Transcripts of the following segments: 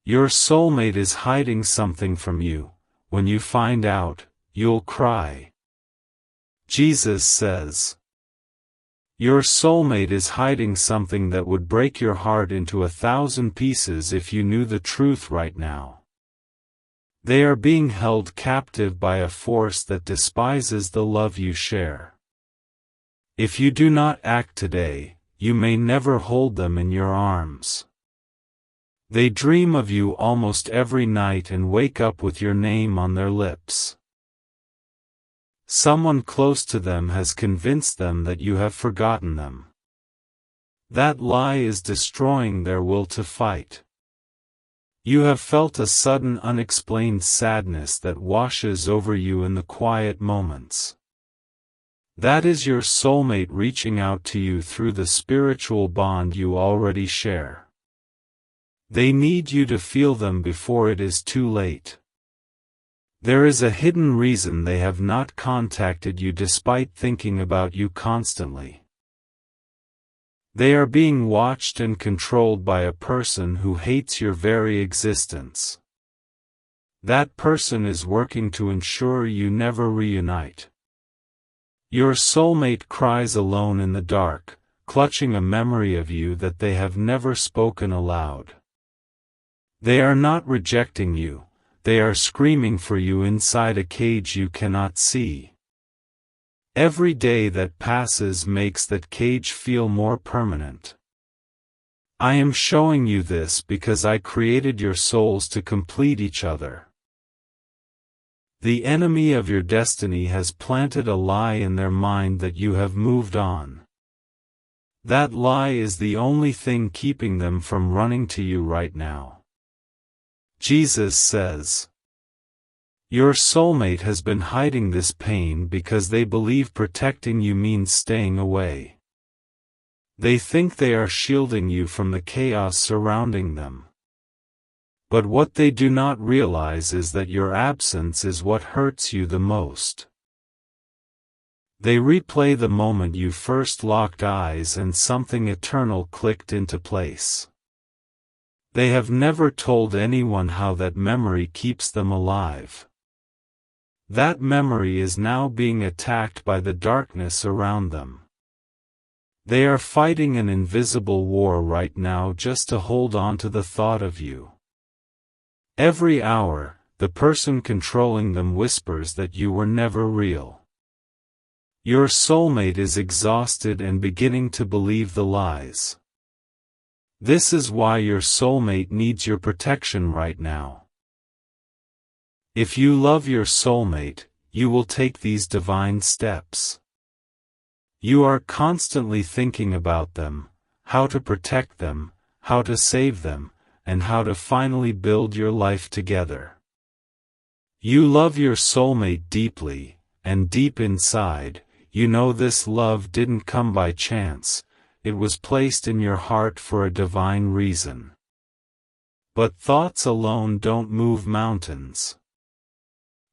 Your soulmate is hiding something from you. When you find out, you'll cry. Jesus says, your soulmate is hiding something that would break your heart into 1,000 pieces if you knew the truth right now. They are being held captive by a force that despises the love you share. If you do not act today, you may never hold them in your arms. They dream of you almost every night and wake up with your name on their lips. Someone close to them has convinced them that you have forgotten them. That lie is destroying their will to fight. You have felt a sudden unexplained sadness that washes over you in the quiet moments. That is your soulmate reaching out to you through the spiritual bond you already share. They need you to feel them before it is too late. There is a hidden reason they have not contacted you despite thinking about you constantly. They are being watched and controlled by a person who hates your very existence. That person is working to ensure you never reunite. Your soulmate cries alone in the dark, clutching a memory of you that they have never spoken aloud. They are not rejecting you, they are screaming for you inside a cage you cannot see. Every day that passes makes that cage feel more permanent. I am showing you this because I created your souls to complete each other. The enemy of your destiny has planted a lie in their mind that you have moved on. That lie is the only thing keeping them from running to you right now. Jesus says, your soulmate has been hiding this pain because they believe protecting you means staying away. They think they are shielding you from the chaos surrounding them. But what they do not realize is that your absence is what hurts you the most. They replay the moment you first locked eyes and something eternal clicked into place. They have never told anyone how that memory keeps them alive. That memory is now being attacked by the darkness around them. They are fighting an invisible war right now just to hold on to the thought of you. Every hour, the person controlling them whispers that you were never real. Your soulmate is exhausted and beginning to believe the lies. This is why your soulmate needs your protection right now. If you love your soulmate, you will take these divine steps. You are constantly thinking about them, how to protect them, how to save them, and how to finally build your life together. You love your soulmate deeply, and deep inside, you know this love didn't come by chance. It was placed in your heart for a divine reason. But thoughts alone don't move mountains.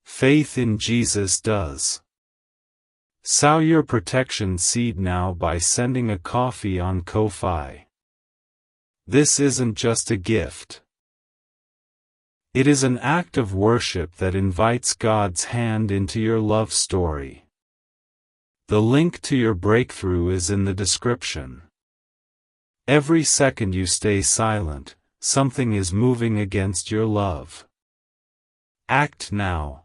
Faith in Jesus does. Sow your protection seed now by sending a coffee on Ko-Fi. This isn't just a gift. It is an act of worship that invites God's hand into your love story. The link to your breakthrough is in the description. Every second you stay silent, something is moving against your love. Act now.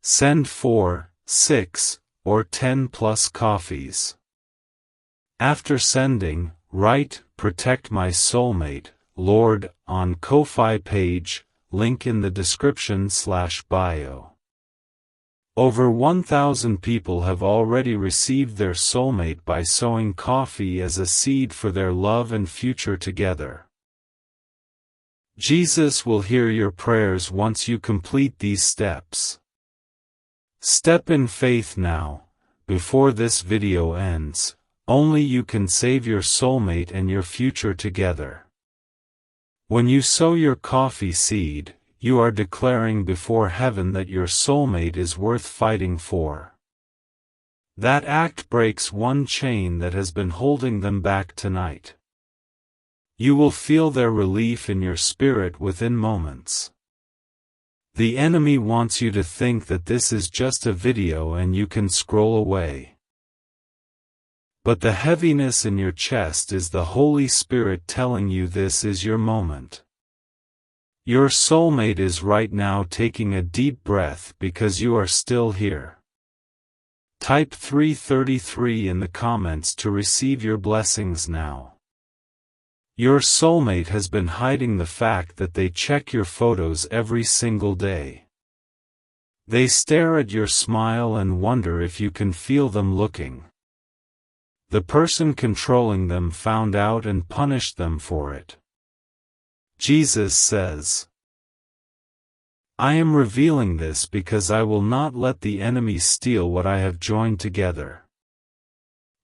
Send 4, 6, or 10 plus coffees. After sending, write, "Protect my soulmate, Lord," on Ko-Fi page, link in the description/bio. Over 1,000 people have already received their soulmate by sowing coffee as a seed for their love and future together. Jesus will hear your prayers once you complete these steps. Step in faith now, before this video ends. Only you can save your soulmate and your future together. When you sow your coffee seed, you are declaring before heaven that your soulmate is worth fighting for. That act breaks one chain that has been holding them back tonight. You will feel their relief in your spirit within moments. The enemy wants you to think that this is just a video and you can scroll away. But the heaviness in your chest is the Holy Spirit telling you this is your moment. Your soulmate is right now taking a deep breath because you are still here. Type 333 in the comments to receive your blessings now. Your soulmate has been hiding the fact that they check your photos every single day. They stare at your smile and wonder if you can feel them looking. The person controlling them found out and punished them for it. Jesus says, "I am revealing this because I will not let the enemy steal what I have joined together."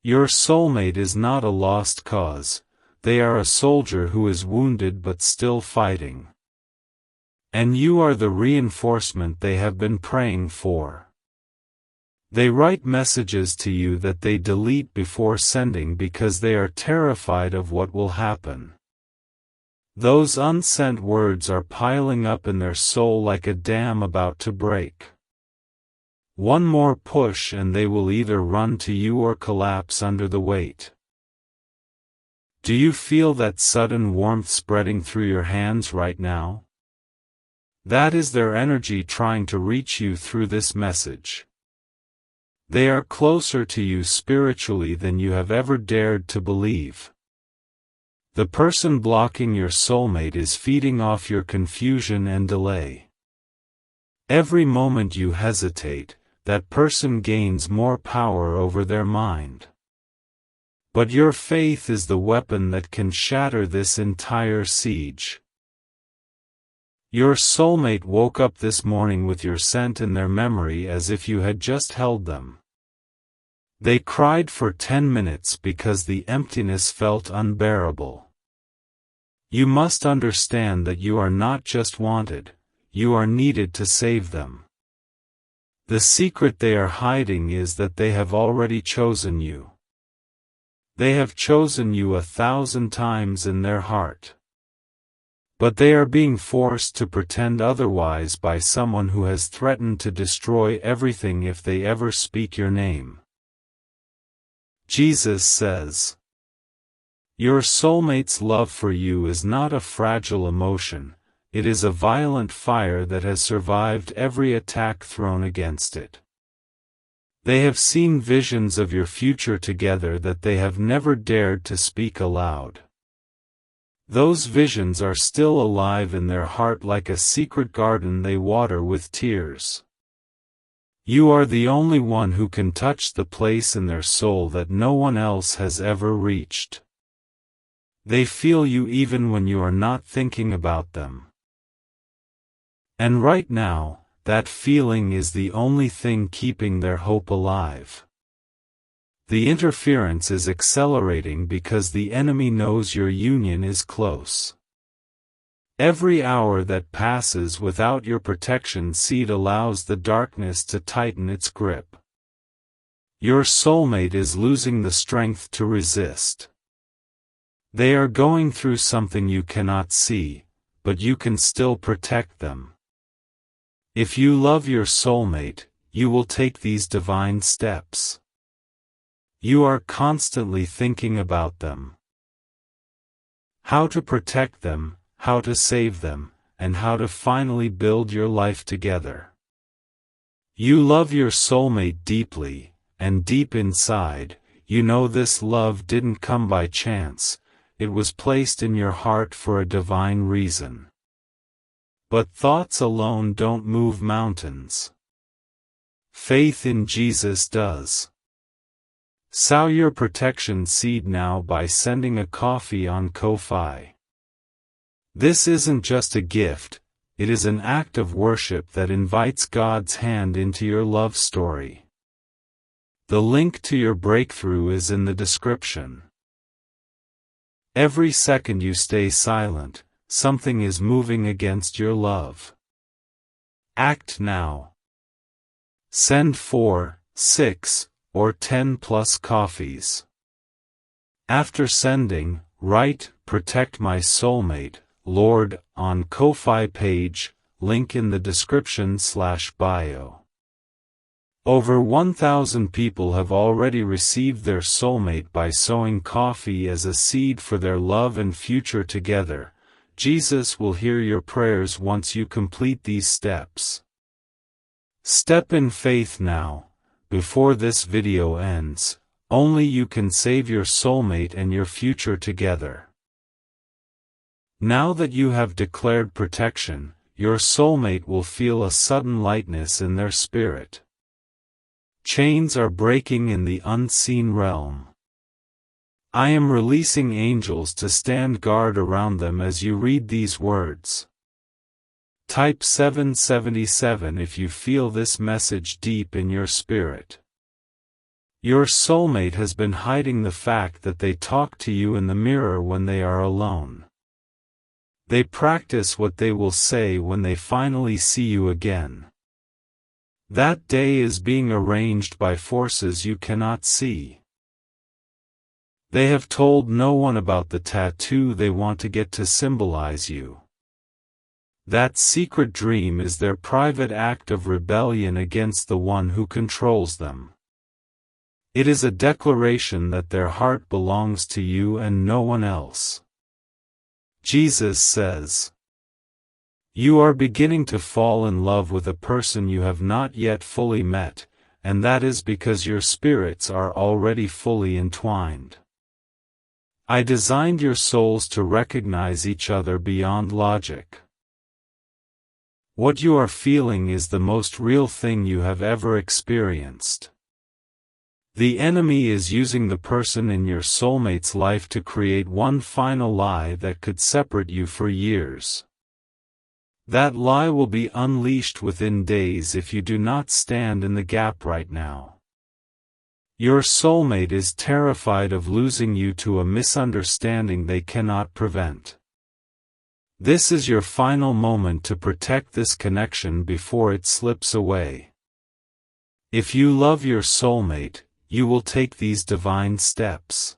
Your soulmate is not a lost cause. They are a soldier who is wounded but still fighting. And you are the reinforcement they have been praying for. They write messages to you that they delete before sending because they are terrified of what will happen. Those unsent words are piling up in their soul like a dam about to break. One more push and they will either run to you or collapse under the weight. Do you feel that sudden warmth spreading through your hands right now? That is their energy trying to reach you through this message. They are closer to you spiritually than you have ever dared to believe. The person blocking your soulmate is feeding off your confusion and delay. Every moment you hesitate, that person gains more power over their mind. But your faith is the weapon that can shatter this entire siege. Your soulmate woke up this morning with your scent in their memory as if you had just held them. They cried for 10 minutes because the emptiness felt unbearable. You must understand that you are not just wanted, you are needed to save them. The secret they are hiding is that they have already chosen you. They have chosen you 1,000 times in their heart. But they are being forced to pretend otherwise by someone who has threatened to destroy everything if they ever speak your name. Jesus says, "Your soulmate's love for you is not a fragile emotion, it is a violent fire that has survived every attack thrown against it. They have seen visions of your future together that they have never dared to speak aloud. Those visions are still alive in their heart like a secret garden they water with tears. You are the only one who can touch the place in their soul that no one else has ever reached. They feel you even when you are not thinking about them. And right now, that feeling is the only thing keeping their hope alive. The interference is accelerating because the enemy knows your union is close. Every hour that passes without your protection seed allows the darkness to tighten its grip. Your soulmate is losing the strength to resist. They are going through something you cannot see, but you can still protect them. If you love your soulmate, you will take these divine steps. You are constantly thinking about them. How to protect them, how to save them, and how to finally build your life together. You love your soulmate deeply, and deep inside, you know this love didn't come by chance, it was placed in your heart for a divine reason. But thoughts alone don't move mountains. Faith in Jesus does. Sow your protection seed now by sending a coffee on Ko-Fi. This isn't just a gift, it is an act of worship that invites God's hand into your love story. The link to your breakthrough is in the description. Every second you stay silent, something is moving against your love. Act now. Send 4, 6, or 10+ coffees. After sending, write, "Protect my soulmate, Lord," on Ko-Fi page, link in the description/bio. Over 1,000 people have already received their soulmate by sowing coffee as a seed for their love and future together. Jesus will hear your prayers once you complete these steps. Step in faith now, before this video ends. Only you can save your soulmate and your future together. Now that you have declared protection, your soulmate will feel a sudden lightness in their spirit. Chains are breaking in the unseen realm. I am releasing angels to stand guard around them as you read these words. Type 777 if you feel this message deep in your spirit. Your soulmate has been hiding the fact that they talk to you in the mirror when they are alone. They practice what they will say when they finally see you again. That day is being arranged by forces you cannot see. They have told no one about the tattoo they want to get to symbolize you. That secret dream is their private act of rebellion against the one who controls them. It is a declaration that their heart belongs to you and no one else. Jesus says, "You are beginning to fall in love with a person you have not yet fully met, and that is because your spirits are already fully entwined. I designed your souls to recognize each other beyond logic. What you are feeling is the most real thing you have ever experienced. The enemy is using the person in your soulmate's life to create one final lie that could separate you for years. That lie will be unleashed within days if you do not stand in the gap right now. Your soulmate is terrified of losing you to a misunderstanding they cannot prevent. This is your final moment to protect this connection before it slips away. If you love your soulmate, you will take these divine steps.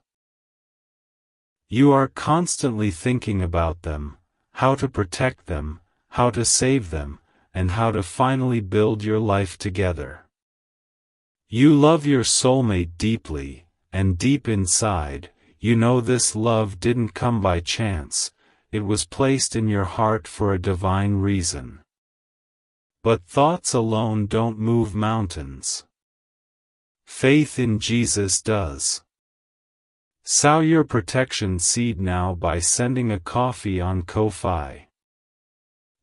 You are constantly thinking about them, how to protect them, how to save them, and how to finally build your life together. You love your soulmate deeply, and deep inside, you know this love didn't come by chance, it was placed in your heart for a divine reason. But thoughts alone don't move mountains. Faith in Jesus does. Sow your protection seed now by sending a coffee on Ko-Fi.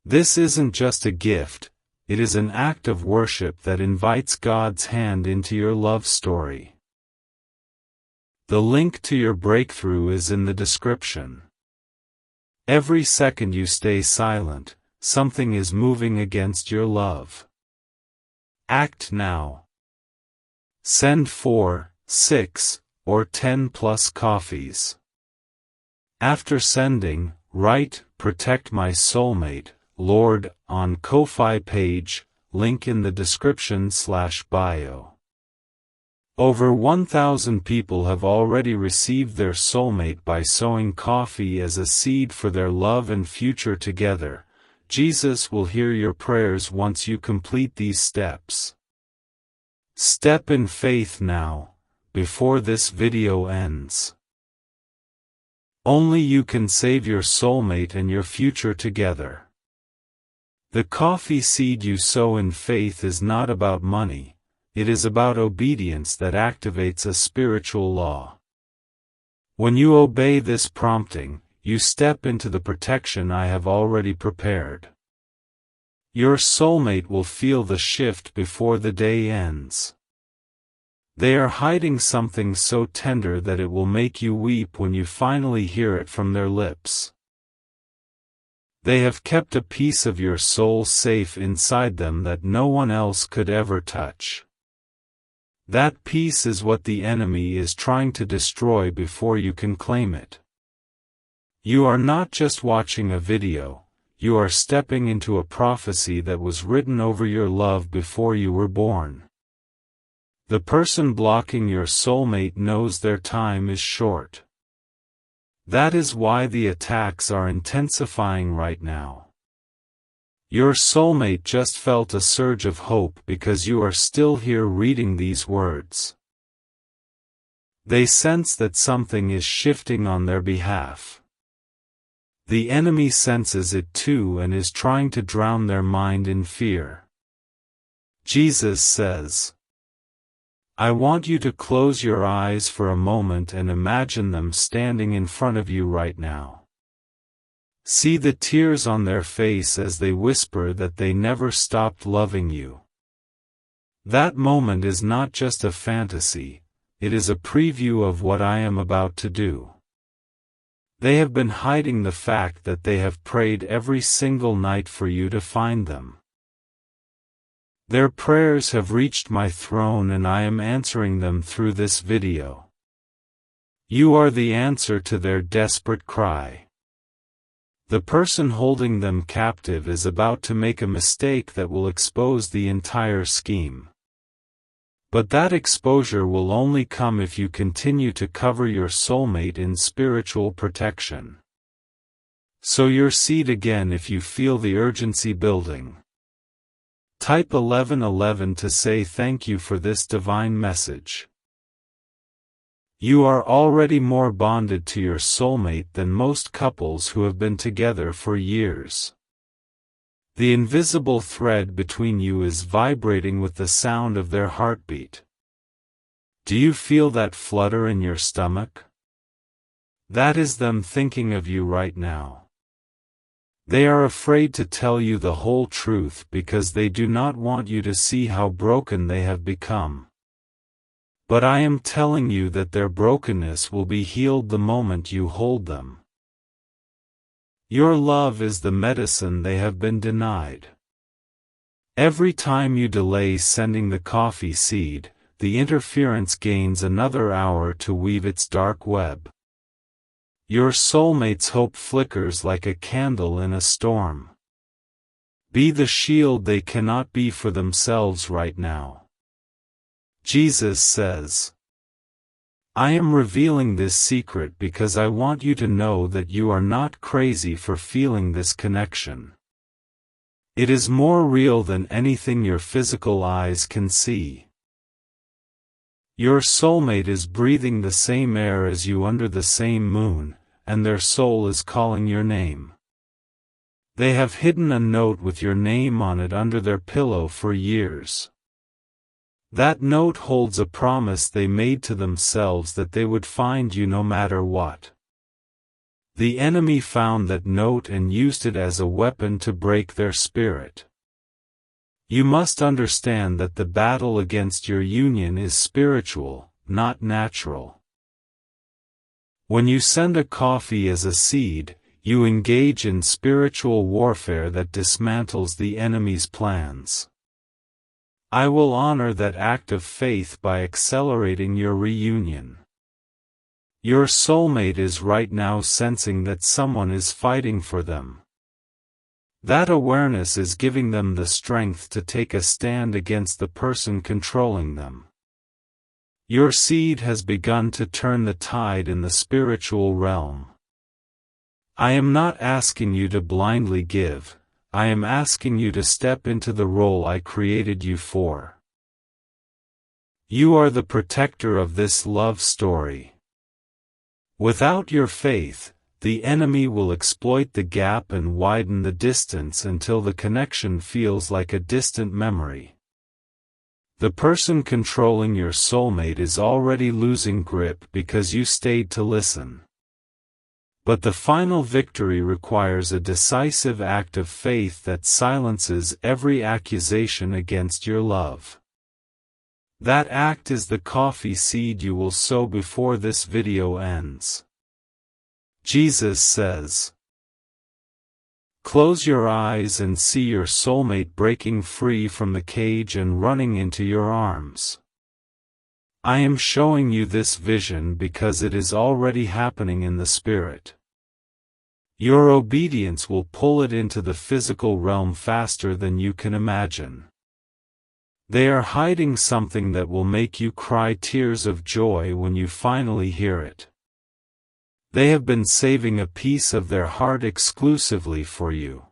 This isn't just a gift, it is an act of worship that invites God's hand into your love story. The link to your breakthrough is in the description. Every second you stay silent, something is moving against your love. Act now. Send 4, 6, or 10 plus coffees. After sending, write, "Protect my soulmate, Lord," on Ko-Fi page, link in the description/bio. Over 1,000 people have already received their soulmate by sowing coffee as a seed for their love and future together. Jesus will hear your prayers once you complete these steps. Step in faith now, before this video ends. Only you can save your soulmate and your future together. The coffee seed you sow in faith is not about money, it is about obedience that activates a spiritual law. When you obey this prompting, you step into the protection I have already prepared. Your soulmate will feel the shift before the day ends. They are hiding something so tender that it will make you weep when you finally hear it from their lips. They have kept a piece of your soul safe inside them that no one else could ever touch. That piece is what the enemy is trying to destroy before you can claim it. You are not just watching a video, you are stepping into a prophecy that was written over your love before you were born. The person blocking your soulmate knows their time is short. That is why the attacks are intensifying right now. Your soulmate just felt a surge of hope because you are still here reading these words. They sense that something is shifting on their behalf. The enemy senses it too and is trying to drown their mind in fear. Jesus says, I want you to close your eyes for a moment and imagine them standing in front of you right now. See the tears on their face as they whisper that they never stopped loving you. That moment is not just a fantasy, it is a preview of what I am about to do. They have been hiding the fact that they have prayed every single night for you to find them. Their prayers have reached my throne and I am answering them through this video. You are the answer to their desperate cry. The person holding them captive is about to make a mistake that will expose the entire scheme. But that exposure will only come if you continue to cover your soulmate in spiritual protection. Sow your seed again if you feel the urgency building. Type 1111 to say thank you for this divine message. You are already more bonded to your soulmate than most couples who have been together for years. The invisible thread between you is vibrating with the sound of their heartbeat. Do you feel that flutter in your stomach? That is them thinking of you right now. They are afraid to tell you the whole truth because they do not want you to see how broken they have become. But I am telling you that their brokenness will be healed the moment you hold them. Your love is the medicine they have been denied. Every time you delay sending the coffee seed, the interference gains another hour to weave its dark web. Your soulmate's hope flickers like a candle in a storm. Be the shield they cannot be for themselves right now. Jesus says, I am revealing this secret because I want you to know that you are not crazy for feeling this connection. It is more real than anything your physical eyes can see. Your soulmate is breathing the same air as you under the same moon, and their soul is calling your name. They have hidden a note with your name on it under their pillow for years. That note holds a promise they made to themselves that they would find you no matter what. The enemy found that note and used it as a weapon to break their spirit. You must understand that the battle against your union is spiritual, not natural. When you send a coffee as a seed, you engage in spiritual warfare that dismantles the enemy's plans. I will honor that act of faith by accelerating your reunion. Your soulmate is right now sensing that someone is fighting for them. That awareness is giving them the strength to take a stand against the person controlling them. Your seed has begun to turn the tide in the spiritual realm. I am not asking you to blindly give, I am asking you to step into the role I created you for. You are the protector of this love story. Without your faith, the enemy will exploit the gap and widen the distance until the connection feels like a distant memory. The person controlling your soulmate is already losing grip because you stayed to listen. But the final victory requires a decisive act of faith that silences every accusation against your love. That act is the coffee seed you will sow before this video ends. Jesus says, close your eyes and see your soulmate breaking free from the cage and running into your arms. I am showing you this vision because it is already happening in the spirit. Your obedience will pull it into the physical realm faster than you can imagine. They are hiding something that will make you cry tears of joy when you finally hear it. They have been saving a piece of their heart exclusively for you.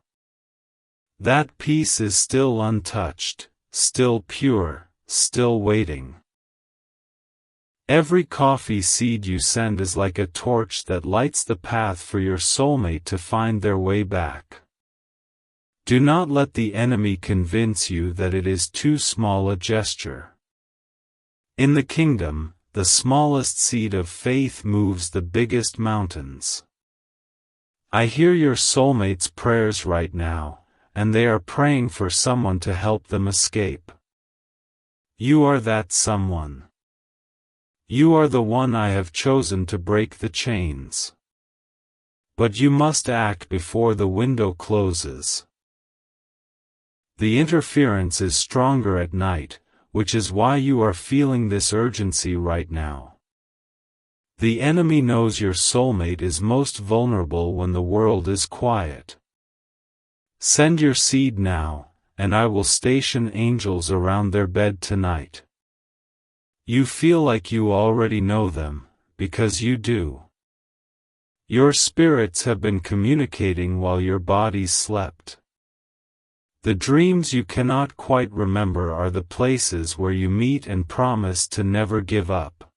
That piece is still untouched, still pure, still waiting. Every coffee seed you send is like a torch that lights the path for your soulmate to find their way back. Do not let the enemy convince you that it is too small a gesture. In the kingdom, the smallest seed of faith moves the biggest mountains. I hear your soulmate's prayers right now, and they are praying for someone to help them escape. You are that someone. You are the one I have chosen to break the chains. But you must act before the window closes. The interference is stronger at night, which is why you are feeling this urgency right now. The enemy knows your soulmate is most vulnerable when the world is quiet. Send your seed now, and I will station angels around their bed tonight. You feel like you already know them, because you do. Your spirits have been communicating while your bodies slept. The dreams you cannot quite remember are the places where you meet and promise to never give up.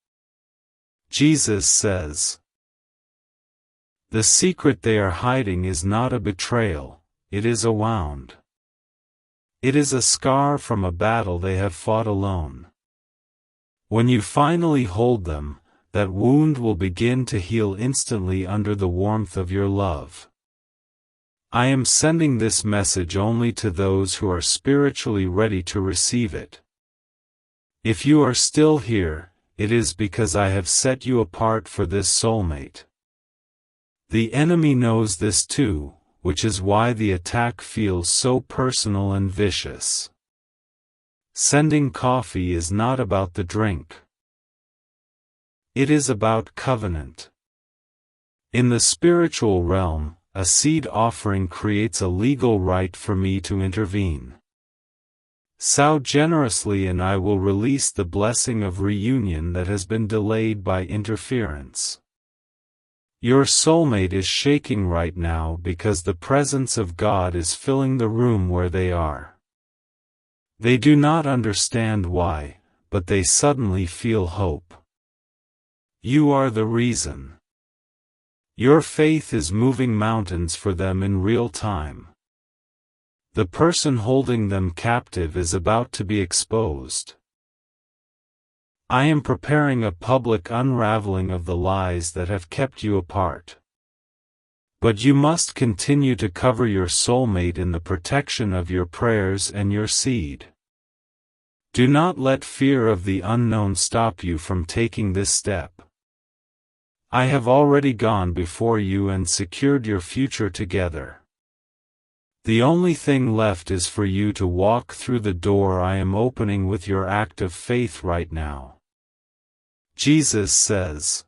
Jesus says, "The secret they are hiding is not a betrayal, it is a wound. It is a scar from a battle they have fought alone. When you finally hold them, that wound will begin to heal instantly under the warmth of your love." I am sending this message only to those who are spiritually ready to receive it. If you are still here, it is because I have set you apart for this soulmate. The enemy knows this too, which is why the attack feels so personal and vicious. Sending coffee is not about the drink. It is about covenant. In the spiritual realm, a seed offering creates a legal right for me to intervene. Sow generously and I will release the blessing of reunion that has been delayed by interference. Your soulmate is shaking right now because the presence of God is filling the room where they are. They do not understand why, but they suddenly feel hope. You are the reason. Your faith is moving mountains for them in real time. The person holding them captive is about to be exposed. I am preparing a public unraveling of the lies that have kept you apart. But you must continue to cover your soulmate in the protection of your prayers and your seed. Do not let fear of the unknown stop you from taking this step. I have already gone before you and secured your future together. The only thing left is for you to walk through the door I am opening with your act of faith right now. Jesus says,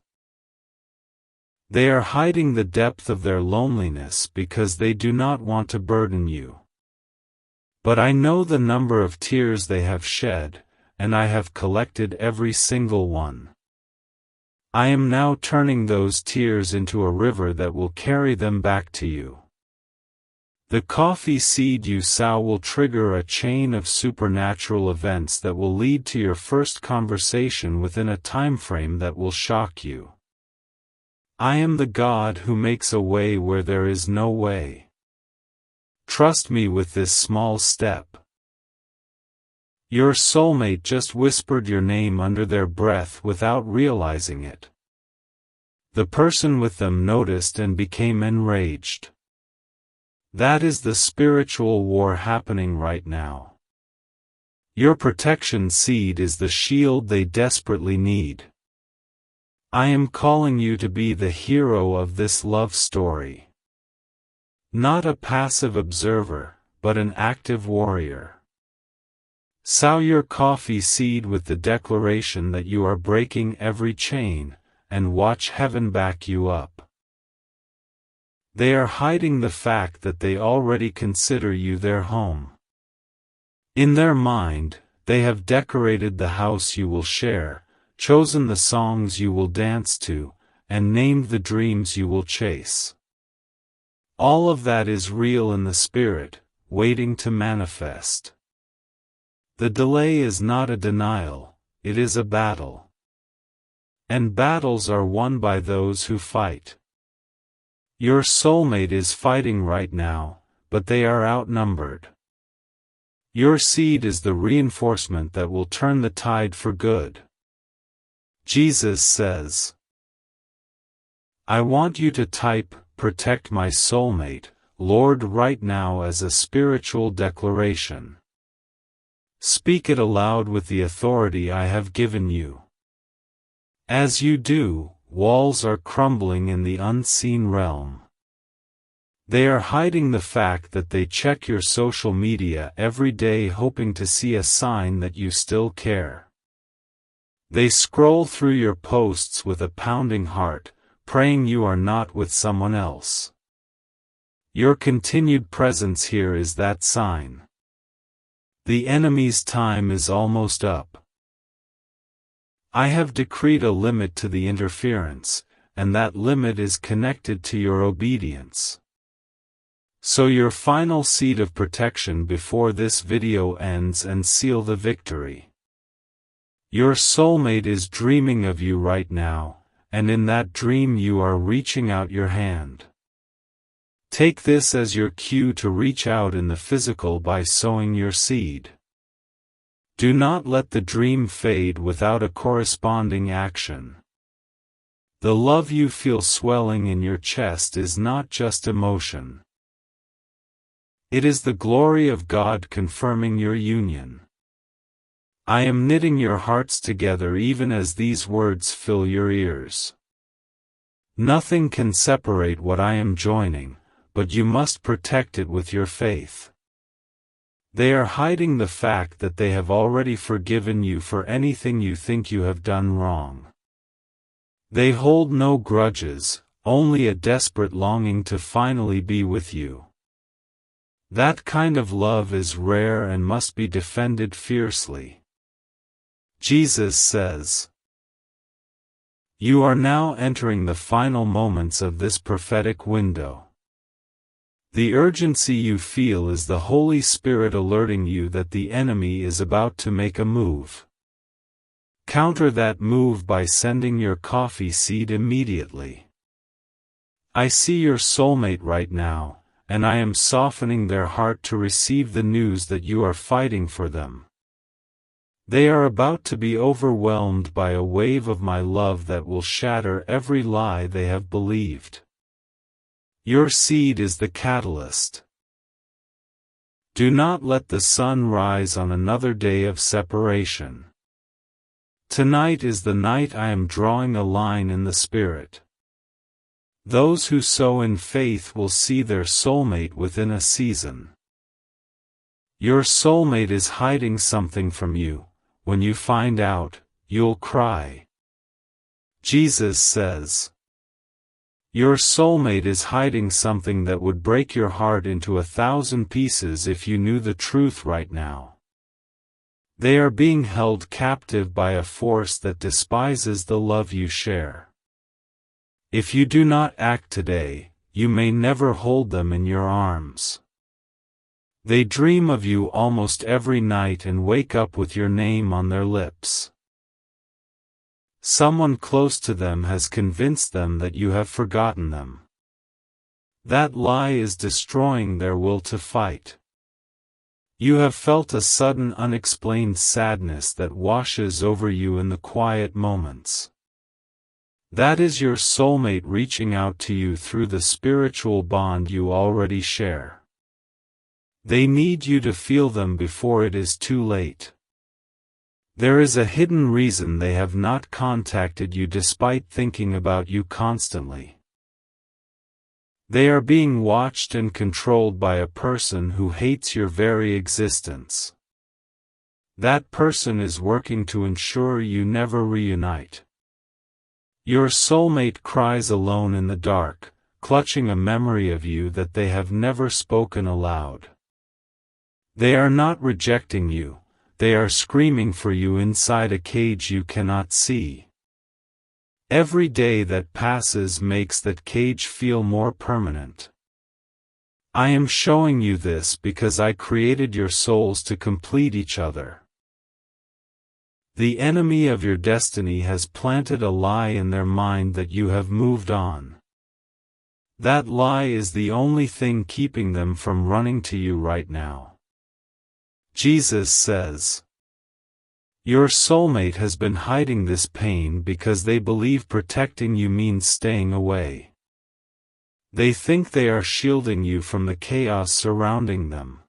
"They are hiding the depth of their loneliness because they do not want to burden you. But I know the number of tears they have shed, and I have collected every single one. I am now turning those tears into a river that will carry them back to you." The coffee seed you sow will trigger a chain of supernatural events that will lead to your first conversation within a timeframe that will shock you. I am the God who makes a way where there is no way. Trust me with this small step. Your soulmate just whispered your name under their breath without realizing it. The person with them noticed and became enraged. That is the spiritual war happening right now. Your protection seed is the shield they desperately need. I am calling you to be the hero of this love story. Not a passive observer, but an active warrior. Sow your coffee seed with the declaration that you are breaking every chain, and watch heaven back you up. They are hiding the fact that they already consider you their home. In their mind, they have decorated the house you will share, chosen the songs you will dance to, and named the dreams you will chase. All of that is real in the spirit, waiting to manifest. The delay is not a denial, it is a battle. And battles are won by those who fight. Your soulmate is fighting right now, but they are outnumbered. Your seed is the reinforcement that will turn the tide for good. Jesus says, I want you to type, "Protect my soulmate, Lord," right now as a spiritual declaration. Speak it aloud with the authority I have given you. As you do, walls are crumbling in the unseen realm. They are hiding the fact that they check your social media every day hoping to see a sign that you still care. They scroll through your posts with a pounding heart, praying you are not with someone else. Your continued presence here is that sign. The enemy's time is almost up. I have decreed a limit to the interference, and that limit is connected to your obedience. Sow your final seed of protection before this video ends and seal the victory. Your soulmate is dreaming of you right now, and in that dream you are reaching out your hand. Take this as your cue to reach out in the physical by sowing your seed. Do not let the dream fade without a corresponding action. The love you feel swelling in your chest is not just emotion. It is the glory of God confirming your union. I am knitting your hearts together even as these words fill your ears. Nothing can separate what I am joining, but you must protect it with your faith. They are hiding the fact that they have already forgiven you for anything you think you have done wrong. They hold no grudges, only a desperate longing to finally be with you. That kind of love is rare and must be defended fiercely. Jesus says, you are now entering the final moments of this prophetic window. The urgency you feel is the Holy Spirit alerting you that the enemy is about to make a move. Counter that move by sending your coffee seed immediately. I see your soulmate right now, and I am softening their heart to receive the news that you are fighting for them. They are about to be overwhelmed by a wave of my love that will shatter every lie they have believed. Your seed is the catalyst. Do not let the sun rise on another day of separation. Tonight is the night I am drawing a line in the spirit. Those who sow in faith will see their soulmate within a season. Your soulmate is hiding something from you. When you find out, you'll cry. Jesus says, your soulmate is hiding something that would break your heart into 1,000 pieces if you knew the truth right now. They are being held captive by a force that despises the love you share. If you do not act today, you may never hold them in your arms. They dream of you almost every night and wake up with your name on their lips. Someone close to them has convinced them that you have forgotten them. That lie is destroying their will to fight. You have felt a sudden unexplained sadness that washes over you in the quiet moments. That is your soulmate reaching out to you through the spiritual bond you already share. They need you to feel them before it is too late. There is a hidden reason they have not contacted you despite thinking about you constantly. They are being watched and controlled by a person who hates your very existence. That person is working to ensure you never reunite. Your soulmate cries alone in the dark, clutching a memory of you that they have never spoken aloud. They are not rejecting you. They are screaming for you inside a cage you cannot see. Every day that passes makes that cage feel more permanent. I am showing you this because I created your souls to complete each other. The enemy of your destiny has planted a lie in their mind that you have moved on. That lie is the only thing keeping them from running to you right now. Jesus says, your soulmate has been hiding this pain because they believe protecting you means staying away. They think they are shielding you from the chaos surrounding them.